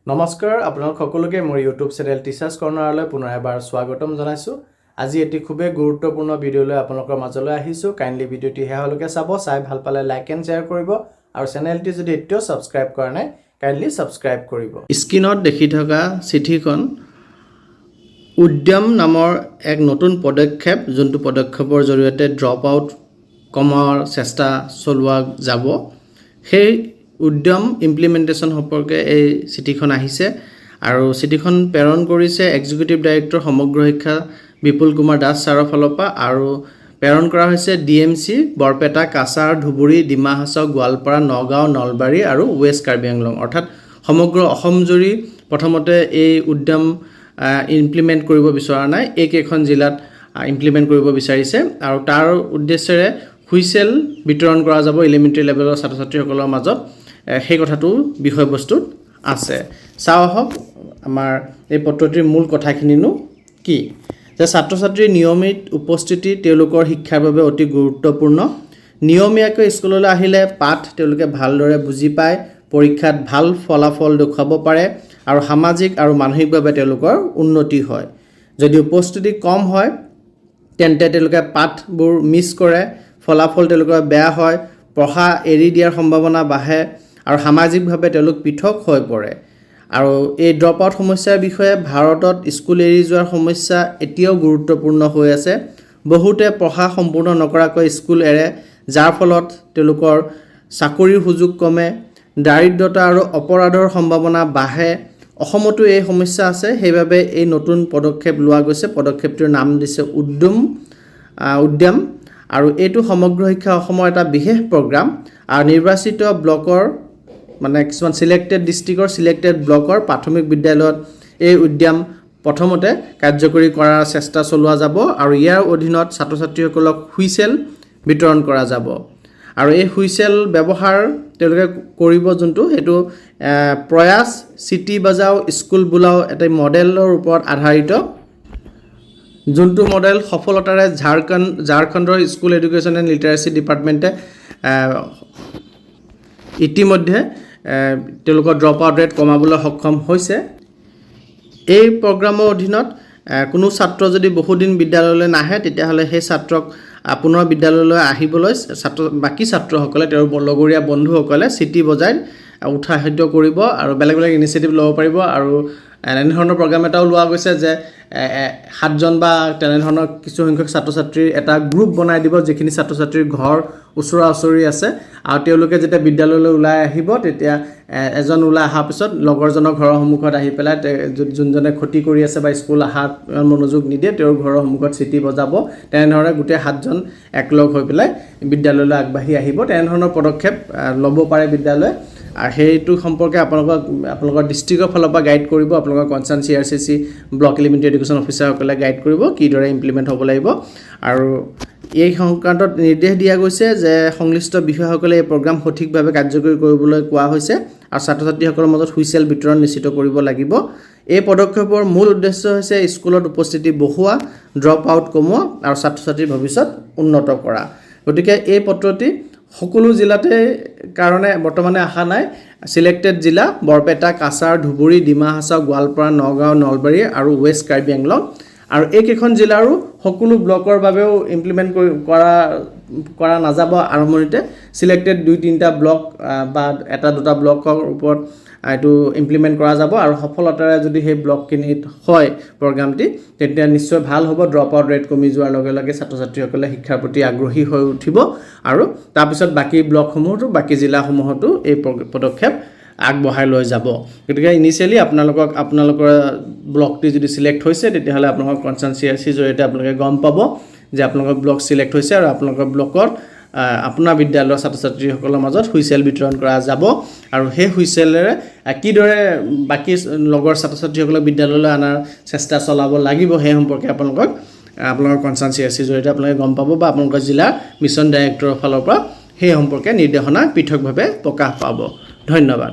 নমস্কাৰ আপোনালোক সকলোকে মোৰ ইউটিউব চেনেল টিচাৰ্ছ কৰ্ণাৰলৈ পুনৰ এবাৰ স্বাগতম জনাইছোঁ। আজি এটি খুবেই গুৰুত্বপূৰ্ণ ভিডিঅ'লৈ আপোনালোকৰ মাজলৈ আহিছোঁ। কাইণ্ডলি ভিডিঅ'টি শেষলৈকে চাব, চাই ভাল পালে লাইক এণ্ড শ্বেয়াৰ কৰিব আৰু চেনেলটি যদি এতিয়াও ছাবস্ক্ৰাইব কৰা নাই কাইণ্ডলি ছাবস্ক্ৰাইব কৰিব। স্ক্ৰীনত দেখি থকা চিঠিখন উদ্যম নামৰ এক নতুন পদক্ষেপ, যোনটো পদক্ষেপৰ জৰিয়তে ড্ৰপ আউট কমোৱাৰ চেষ্টা চলোৱা যাব। সেই উদ্যম ইমপ্লিমেণ্টেশ্যন সম্পৰ্কে এই চিঠিখন আহিছে আৰু চিঠিখন প্ৰেৰণ কৰিছে এক্সিকিউটিভ ডাইৰেক্টৰ সমগ্ৰ শিক্ষা বিপুল কুমাৰ দাস ছাৰৰ ফালৰ পৰা আৰু প্ৰেৰণ কৰা হৈছে DMC বৰপেটা, কাছাৰ, ধুবুৰী, ডিমা হাছাও, গোৱালপাৰা, নগাঁও, নলবাৰী আৰু ৱেষ্ট কাৰ্বি আংলং, অৰ্থাৎ সমগ্ৰ অসমজুৰি প্ৰথমতে এই উদ্যম ইমপ্লিমেণ্ট কৰিব বিচৰা নাই, এইকেইখন জিলাত ইমপ্লিমেণ্ট কৰিব বিচাৰিছে আৰু তাৰ উদ্দেশ্যেৰে হুইচেল বিতৰণ কৰা যাব এলিমেণ্টাৰী লেভেলৰ ছাত্ৰ ছাত্ৰীসকলৰ মাজত। সেই কথাটো বিষয়বস্তুত আছে। চাওঁ আহক আমাৰ এই পত্ৰটিৰ মূল কথাখিনিনো কি। যে ছাত্ৰ ছাত্ৰীৰ নিয়মিত উপস্থিতি তেওঁলোকৰ শিক্ষাৰ বাবে অতি গুৰুত্বপূৰ্ণ। নিয়মীয়াকৈ স্কুললৈ আহিলে পাঠ তেওঁলোকে ভালদৰে বুজি পায়, পৰীক্ষাত ভাল ফলাফল দেখুৱাব পাৰে আৰু সামাজিক আৰু মানসিকভাৱে তেওঁলোকৰ উন্নতি হয়। যদি উপস্থিতি কম হয় তেন্তে তেওঁলোকে পাঠবোৰ মিছ কৰে, ফলাফল তেওঁলোকৰ বেয়া হয়, পঢ়া এৰি দিয়াৰ সম্ভাৱনা বাঢ়ে আৰু সামাজিকভাৱে তেওঁলোক পৃথক হৈ পৰে। আৰু এই ড্ৰপ আউট সমস্যাৰ বিষয়ে ভাৰতত স্কুল এৰি যোৱাৰ সমস্যা এতিয়াও গুৰুত্বপূৰ্ণ হৈ আছে। বহুতে পঢ়া সম্পূৰ্ণ নকৰাকৈ স্কুল এৰে, যাৰ ফলত তেওঁলোকৰ চাকৰিৰ সুযোগ কমে, দাৰিদ্ৰতা আৰু অপৰাধৰ সম্ভাৱনা বাঢ়ে। অসমতো এই সমস্যা আছে, সেইবাবে এই নতুন পদক্ষেপ লোৱা গৈছে। পদক্ষেপটোৰ নাম দিছে উদ্যম আৰু এইটো সমগ্ৰ শিক্ষা অসমৰ এটা বিশেষ প্ৰগ্ৰাম আৰু নিৰ্বাচিত ব্লকৰ মানে কিছুমান চিলেক্টেড ডিষ্ট্ৰিক্টৰ চিলেক্টেড ব্লকৰ প্ৰাথমিক বিদ্যালয়ত এই উদ্যম প্ৰথমতে কাৰ্যকৰী কৰাৰ চেষ্টা চলোৱা যাব আৰু ইয়াৰ অধীনত ছাত্ৰ ছাত্ৰীসকলক হুইচেল বিতৰণ কৰা যাব আৰু এই হুইচেল ব্যৱহাৰ তেওঁলোকে কৰিব, যোনটো সেইটো প্ৰয়াস চিটি বাজাও স্কুল বোলাও এটা মডেলৰ ওপৰত আধাৰিত, যোনটো মডেল সফলতাৰে ঝাৰখণ্ডৰ স্কুল এডুকেশ্যন এণ্ড লিটাৰেচি ডিপাৰ্টমেণ্টে ইতিমধ্যে তেওঁলোকৰ ড্ৰপ আউট ৰেট কমাবলৈ সক্ষম হৈছে। এই প্ৰগ্ৰামৰ অধীনত কোনো ছাত্ৰ যদি বহুদিন বিদ্যালয়লৈ নাহে তেতিয়াহ'লে সেই ছাত্ৰক পুনৰ বিদ্যালয়লৈ আহিবলৈ বাকী ছাত্ৰসকলে তেওঁৰ লগৰীয়া বন্ধুসকলে চিটি বজাই উৎসাহিত কৰিব আৰু বেলেগ বেলেগ ইনিচিয়েটিভ ল'ব পাৰিব। আৰু এনেধৰণৰ প্ৰগ্ৰাম এটাও লোৱা গৈছে যে 7জন বা তেনেধৰণৰ কিছুসংখ্যক ছাত্ৰ ছাত্ৰীৰ এটা গ্ৰুপ বনাই দিব, যিখিনি ছাত্ৰ ছাত্ৰীৰ ঘৰ ওচৰা ওচৰি আছে আৰু তেওঁলোকে যেতিয়া বিদ্যালয়লৈ ওলাই আহিব তেতিয়া এজন ওলাই অহাৰ পিছত লগৰজনৰ ঘৰৰ সন্মুখত আহি পেলাই যোনজনে ক্ষতি কৰি আছে বা স্কুল অহাত মনোযোগ নিদিয়ে তেওঁৰ ঘৰৰ সন্মুখত চিটি বজাব। তেনেধৰণে গোটেই 7জন একলগ হৈ পেলাই বিদ্যালয়লৈ আগবাঢ়ি আহিব। তেনেধৰণৰ পদক্ষেপ ল'ব পাৰে বিদ্যালয়ে আৰু সেইটো সম্পৰ্কে আপোনালোকৰ ডিষ্ট্ৰিক্টৰ ফালৰ পৰা গাইড কৰিব, আপোনালোকৰ concern CRCC block elementary education অফিচাৰসকলে গাইড কৰিব কিদৰে ইমপ্লিমেণ্ট হ'ব লাগিব। আৰু এই সংক্ৰান্তত নিৰ্দেশ দিয়া গৈছে যে সংশ্লিষ্ট বিষয়াসকলে এই প্ৰগ্ৰাম সঠিকভাৱে কাৰ্যকৰী কৰিবলৈ কোৱা হৈছে আৰু ছাত্ৰ ছাত্ৰীসকলৰ মাজত হুইচেল বিতৰণ নিশ্চিত কৰিব লাগিব। এই পদক্ষেপৰ মূল উদ্দেশ্য হৈছে স্কুলত উপস্থিতি বঢ়োৱা, ড্ৰপ আউট কমোৱা আৰু ছাত্ৰ ছাত্ৰীৰ ভৱিষ্যত উন্নত কৰা। গতিকে এই পত্ৰটি সকলো জিলাতে কাৰণে বৰ্তমানে অহা নাই। চিলেক্টেড জিলা বৰপেটা, কাছাৰ, ধুবুৰী, ডিমা হাছাও, গোৱালপাৰা, নগাঁও, নলবাৰী আৰু ৱেষ্ট কাৰ্বি আংলং আৰু এইকেইখন জিলাৰো সকলো ব্লকৰ বাবেও ইমপ্লিমেণ্ট কৰা নাযাব। আৰম্ভণিতে চিলেক্টেড 2-3টা ব্লক বা 1-2টা ব্লকৰ ওপৰত এইটো ইমপ্লিমেণ্ট কৰা যাব আৰু সফলতাৰে যদি সেই ব্লকখিনিত হয় প্ৰগ্ৰামটি তেতিয়া নিশ্চয় ভাল হ'ব। ড্ৰপ আউট ৰেট কমি যোৱাৰ লগে লগে ছাত্ৰ ছাত্ৰীসকলে শিক্ষাৰ প্ৰতি আগ্ৰহী হৈ উঠিব আৰু তাৰপিছত বাকী ব্লকসমূহতো বাকী জিলাসমূহতো এই পদক্ষেপ আগবঢ়াই লৈ যাব। গতিকে ইনিচিয়েলি আপোনালোকৰ ব্লকটি যদি চিলেক্ট হৈছে তেতিয়াহ'লে আপোনালোকৰ কনচাৰ্ণ CRCৰ জৰিয়তে আপোনালোকে গম পাব যে আপোনালোকৰ ব্লক চিলেক্ট হৈছে আৰু আপোনালোকৰ ব্লকত আপোনাৰ বিদ্যালয়ৰ ছাত্ৰ ছাত্ৰীসকলৰ মাজত হুইচেল বিতৰণ কৰা যাব আৰু সেই হুইচেলেৰে কিদৰে বাকী লগৰ ছাত্ৰ ছাত্ৰীসকলক বিদ্যালয়লৈ অনাৰ চেষ্টা চলাব লাগিব সেই সম্পৰ্কে আপোনালোকৰ কনচাৰ্ণ CRCৰ জৰিয়তে আপোনালোকে গম পাব বা আপোনালোকৰ জিলাৰ মিছন ডাইৰেক্টৰৰ ফালৰ পৰা সেই সম্পৰ্কে নিৰ্দেশনা পৃথকভাৱে প্ৰকাশ পাব। ধন্যবাদ।